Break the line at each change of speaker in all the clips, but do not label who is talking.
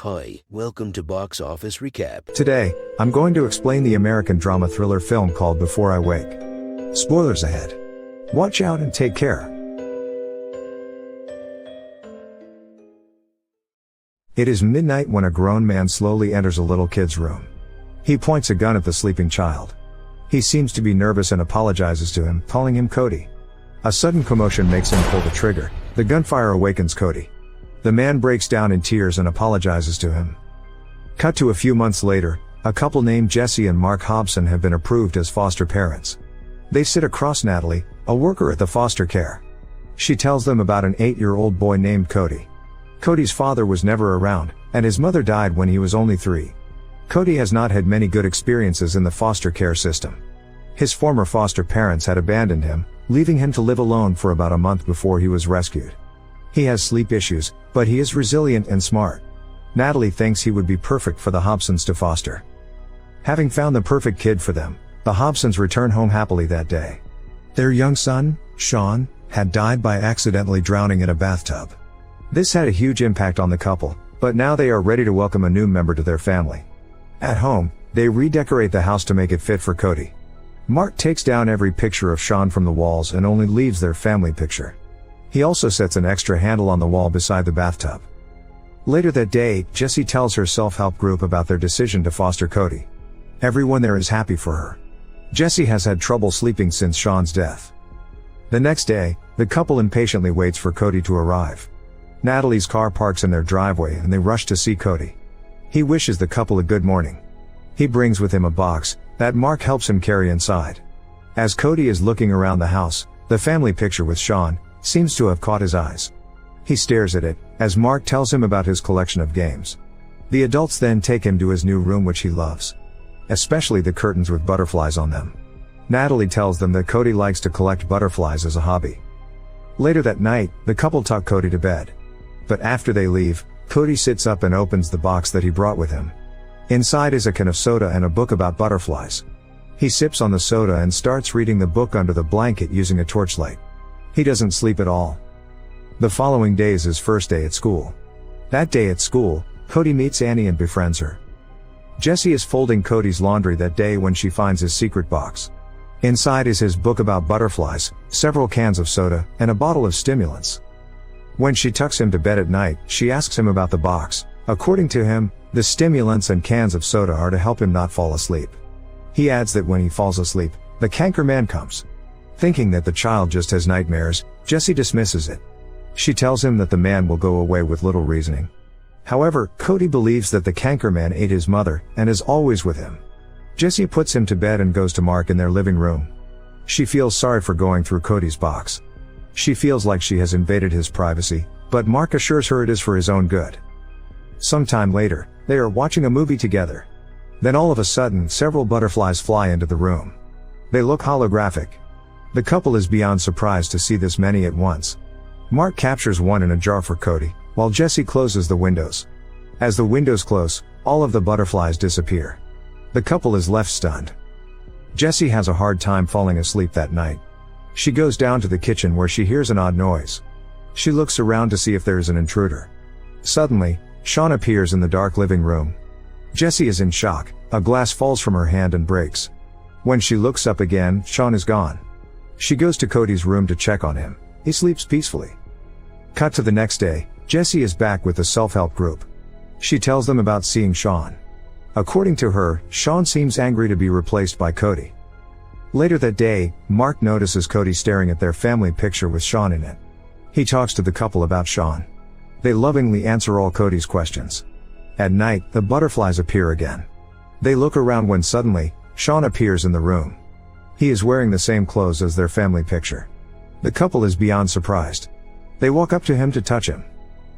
Hi, welcome to Box Office Recap.
Today, I'm going to explain the American drama thriller film called Before I Wake. Spoilers ahead. Watch out and take care. It is midnight when a grown man slowly enters a little kid's room. He points a gun at the sleeping child. He seems to be nervous and apologizes to him, calling him Cody. A sudden commotion makes him pull the trigger. The gunfire awakens Cody. The man breaks down in tears and apologizes to him. Cut to a few months later, a couple named Jessie and Mark have been approved as foster parents. They sit across Natalie, a worker at the foster care. She tells them about an 8-year-old boy named Cody. Cody's father was never around, and his mother died when he was only 3. Cody has not had many good experiences in the foster care system. His former foster parents had abandoned him, leaving him to live alone for about a month before he was rescued. He has sleep issues, but he is resilient and smart. Natalie thinks he would be perfect for the Hobsons to foster. Having found the perfect kid for them, the Hobsons return home happily that day. Their young son, Shawn, had died by accidentally drowning in a bathtub. This had a huge impact on the couple, but now they are ready to welcome a new member to their family. At home, they redecorate the house to make it fit for Cody. Mark takes down every picture of Shawn from the walls and only leaves their family picture. He also sets an extra handle on the wall beside the bathtub. Later that day, Jessie tells her self-help group about their decision to foster Cody. Everyone there is happy for her. Jessie has had trouble sleeping since Shawn's death. The next day, the couple impatiently waits for Cody to arrive. Natalie's car parks in their driveway and they rush to see Cody. He wishes the couple a good morning. He brings with him a box that Mark helps him carry inside. As Cody is looking around the house, the family picture with Shawn seems to have caught his eyes. He stares at it, as Mark tells him about his collection of games. The adults then take him to his new room which he loves. Especially the curtains with butterflies on them. Natalie tells them that Cody likes to collect butterflies as a hobby. Later that night, the couple tuck Cody to bed. But after they leave, Cody sits up and opens the box that he brought with him. Inside is a can of soda and a book about butterflies. He sips on the soda and starts reading the book under the blanket using a torchlight. He doesn't sleep at all. The following day is his first day at school. That day at school, Cody meets Annie and befriends her. Jessie is folding Cody's laundry that day when she finds his secret box. Inside is his book about butterflies, several cans of soda, and a bottle of stimulants. When she tucks him to bed at night, she asks him about the box. According to him, the stimulants and cans of soda are to help him not fall asleep. He adds that when he falls asleep, the canker man comes. Thinking that the child just has nightmares, Jessie dismisses it. She tells him that the man will go away with little reasoning. However, Cody believes that the canker man ate his mother, and is always with him. Jessie puts him to bed and goes to Mark in their living room. She feels sorry for going through Cody's box. She feels like she has invaded his privacy, but Mark assures her it is for his own good. Sometime later, they are watching a movie together. Then all of a sudden, several butterflies fly into the room. They look holographic. The couple is beyond surprised to see this many at once. Mark captures one in a jar for Cody, while Jessie closes the windows. As the windows close, all of the butterflies disappear. The couple is left stunned. Jessie has a hard time falling asleep that night. She goes down to the kitchen where she hears an odd noise. She looks around to see if there is an intruder. Suddenly, Shawn appears in the dark living room. Jessie is in shock. A glass falls from her hand and breaks. When she looks up again, Shawn is gone. She goes to Cody's room to check on him. He sleeps peacefully. Cut to the next day, Jessie is back with the self-help group. She tells them about seeing Shawn. According to her, Shawn seems angry to be replaced by Cody. Later that day, Mark notices Cody staring at their family picture with Shawn in it. He talks to the couple about Shawn. They lovingly answer all Cody's questions. At night, the butterflies appear again. They look around when suddenly, Shawn appears in the room. He is wearing the same clothes as their family picture. The couple is beyond surprised. They walk up to him to touch him.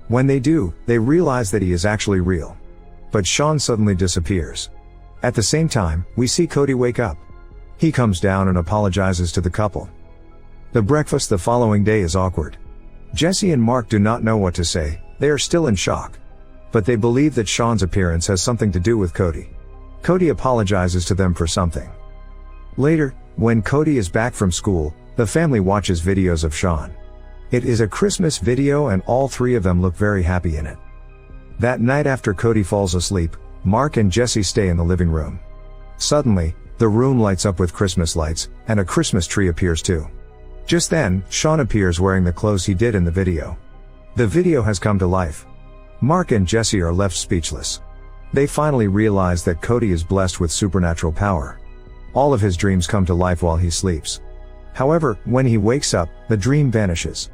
When they do, they realize that he is actually real. But Shawn suddenly disappears. At the same time, we see Cody wake up. He comes down and apologizes to the couple. The breakfast the following day is awkward. Jessie and Mark do not know what to say. They are still in shock. But they believe that Shawn's appearance has something to do with Cody. Cody apologizes to them for something. Later, when Cody is back from school, the family watches videos of Shawn. It is a Christmas video and all 3 of them look very happy in it. That night after Cody falls asleep, Mark and Jessie stay in the living room. Suddenly, the room lights up with Christmas lights, and a Christmas tree appears too. Just then, Shawn appears wearing the clothes he did in the video. The video has come to life. Mark and Jessie are left speechless. They finally realize that Cody is blessed with supernatural power. All of his dreams come to life while he sleeps. However, when he wakes up, the dream vanishes.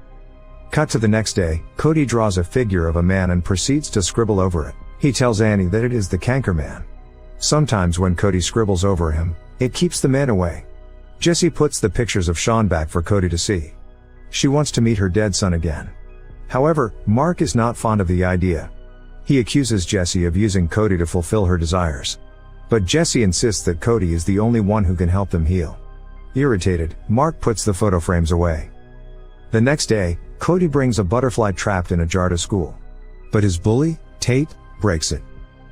Cut to the next day, Cody draws a figure of a man and proceeds to scribble over it. He tells Annie that it is the Canker Man. Sometimes when Cody scribbles over him, it keeps the man away. Jessie puts the pictures of Shawn back for Cody to see. She wants to meet her dead son again. However, Mark is not fond of the idea. He accuses Jessie of using Cody to fulfill her desires. But Jessie insists that Cody is the only one who can help them heal. Irritated, Mark puts the photo frames away. The next day, Cody brings a butterfly trapped in a jar to school. But his bully, Tate, breaks it.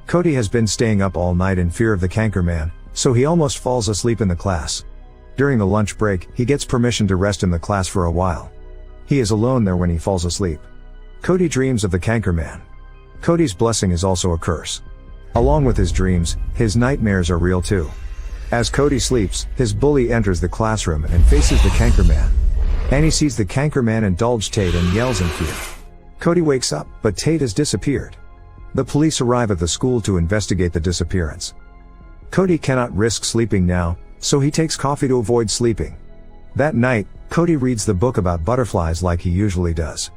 Cody has been staying up all night in fear of the Canker Man, so he almost falls asleep in the class. During the lunch break, he gets permission to rest in the class for a while. He is alone there when he falls asleep. Cody dreams of the Canker Man. Cody's blessing is also a curse. Along with his dreams, his nightmares are real too. As Cody sleeps, his bully enters the classroom and faces the Canker Man. Annie sees the Canker Man indulge Tate and yells in fear. Cody wakes up, but Tate has disappeared. The police arrive at the school to investigate the disappearance. Cody cannot risk sleeping now, so he takes coffee to avoid sleeping. That night, Cody reads the book about butterflies like he usually does.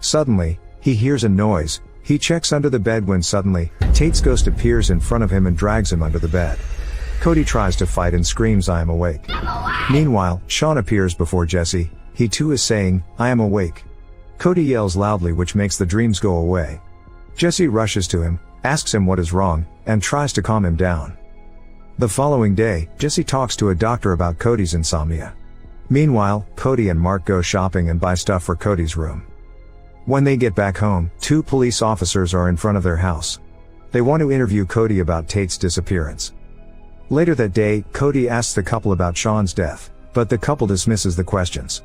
Suddenly, he hears a noise. He checks under the bed when suddenly, Tate's ghost appears in front of him and drags him under the bed. Cody tries to fight and screams, "I am awake." Meanwhile, Shawn appears before Jessie. He too is saying, "I am awake." Cody yells loudly, which makes the dreams go away. Jessie rushes to him, asks him what is wrong, and tries to calm him down. The following day, Jessie talks to a doctor about Cody's insomnia. Meanwhile, Cody and Mark go shopping and buy stuff for Cody's room. When they get back home, 2 police officers are in front of their house. They want to interview Cody about Tate's disappearance. Later that day, Cody asks the couple about Shawn's death, but the couple dismisses the questions.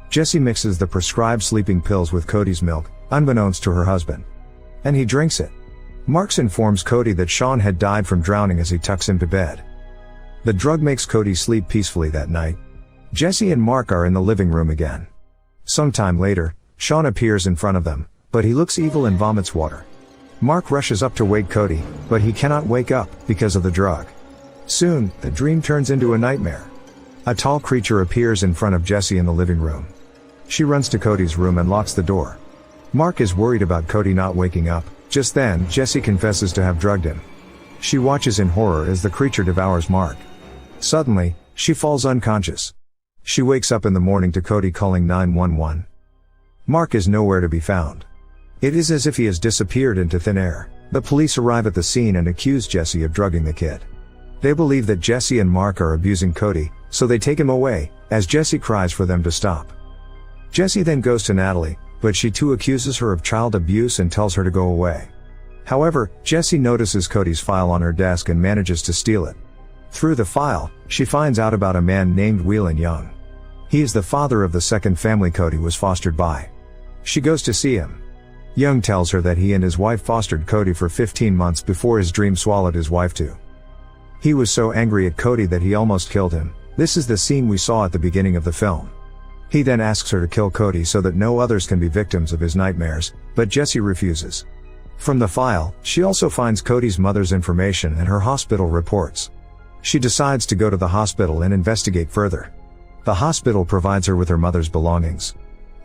Jessie mixes the prescribed sleeping pills with Cody's milk, unbeknownst to her husband. And he drinks it. Mark informs Cody that Shawn had died from drowning as he tucks him to bed. The drug makes Cody sleep peacefully that night. Jessie and Mark are in the living room again. Sometime later, Shawn appears in front of them, but he looks evil and vomits water. Mark rushes up to wake Cody, but he cannot wake up because of the drug. Soon, the dream turns into a nightmare. A tall creature appears in front of Jessie in the living room. She runs to Cody's room and locks the door. Mark is worried about Cody not waking up. Just then, Jessie confesses to have drugged him. She watches in horror as the creature devours Mark. Suddenly, she falls unconscious. She wakes up in the morning to Cody calling 911. Mark is nowhere to be found. It is as if he has disappeared into thin air. The police arrive at the scene and accuse Jessie of drugging the kid. They believe that Jessie and Mark are abusing Cody, so they take him away, as Jessie cries for them to stop. Jessie then goes to Natalie, but she too accuses her of child abuse and tells her to go away. However, Jessie notices Cody's file on her desk and manages to steal it. Through the file, she finds out about a man named Whelan Young. He is the father of the second family Cody was fostered by. She goes to see him. Young tells her that he and his wife fostered Cody for 15 months before his dream swallowed his wife too. He was so angry at Cody that he almost killed him. This is the scene we saw at the beginning of the film. He then asks her to kill Cody so that no others can be victims of his nightmares, but Jessie refuses. From the file, she also finds Cody's mother's information and her hospital reports. She decides to go to the hospital and investigate further. The hospital provides her with her mother's belongings.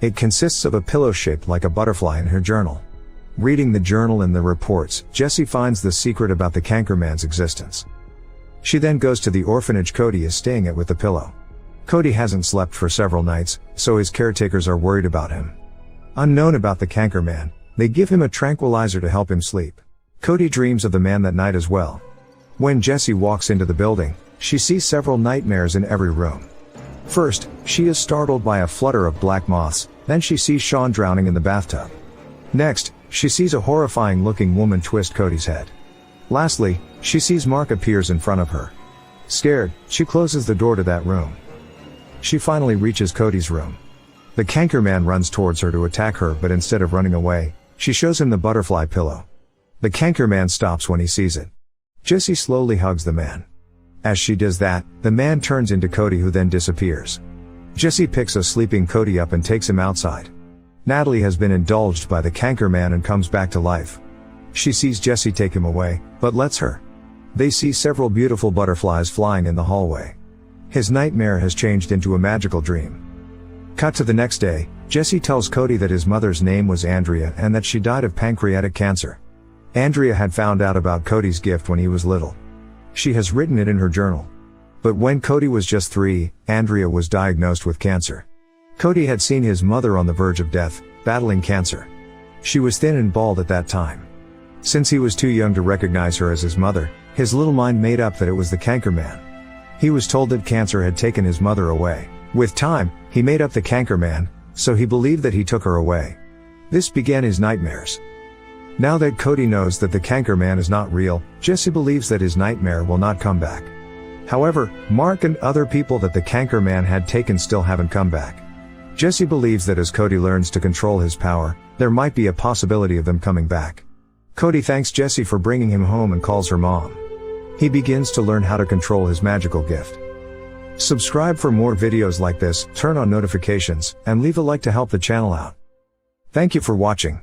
It consists of a pillow shaped like a butterfly in her journal. Reading the journal and the reports, Jessie finds the secret about the Canker Man's existence. She then goes to the orphanage Cody is staying at with the pillow. Cody hasn't slept for several nights, so his caretakers are worried about him. Unknown about the Canker Man, they give him a tranquilizer to help him sleep. Cody dreams of the man that night as well. When Jessie walks into the building, she sees several nightmares in every room. First, she is startled by a flutter of black moths, then she sees Shawn drowning in the bathtub. Next, she sees a horrifying-looking woman twist Cody's head. Lastly, she sees Mark appears in front of her. Scared, she closes the door to that room. She finally reaches Cody's room. The Canker Man runs towards her to attack her, but instead of running away, she shows him the butterfly pillow. The canker man stops when he sees it. Jessie slowly hugs the man. As she does that, the man turns into Cody, who then disappears. Jessie picks a sleeping Cody up and takes him outside. Natalie has been indulged by the canker man and comes back to life. She sees Jessie take him away, but lets her. They see several beautiful butterflies flying in the hallway. His nightmare has changed into a magical dream. Cut to the next day, Jessie tells Cody that his mother's name was Andrea and that she died of pancreatic cancer. Andrea had found out about Cody's gift when he was little. She has written it in her journal. But when Cody was just 3, Andrea was diagnosed with cancer. Cody had seen his mother on the verge of death, battling cancer. She was thin and bald at that time. Since he was too young to recognize her as his mother, his little mind made up that it was the canker man. He was told that cancer had taken his mother away. With time, he made up the canker man, so he believed that he took her away. This began his nightmares. Now that Cody knows that the canker man is not real, Jessie believes that his nightmare will not come back. However, Mark and other people that the canker man had taken still haven't come back. Jessie believes that as Cody learns to control his power, there might be a possibility of them coming back. Cody thanks Jessie for bringing him home and calls her mom. He begins to learn how to control his magical gift. Subscribe for more videos like this, turn on notifications, and leave a like to help the channel out. Thank you for watching.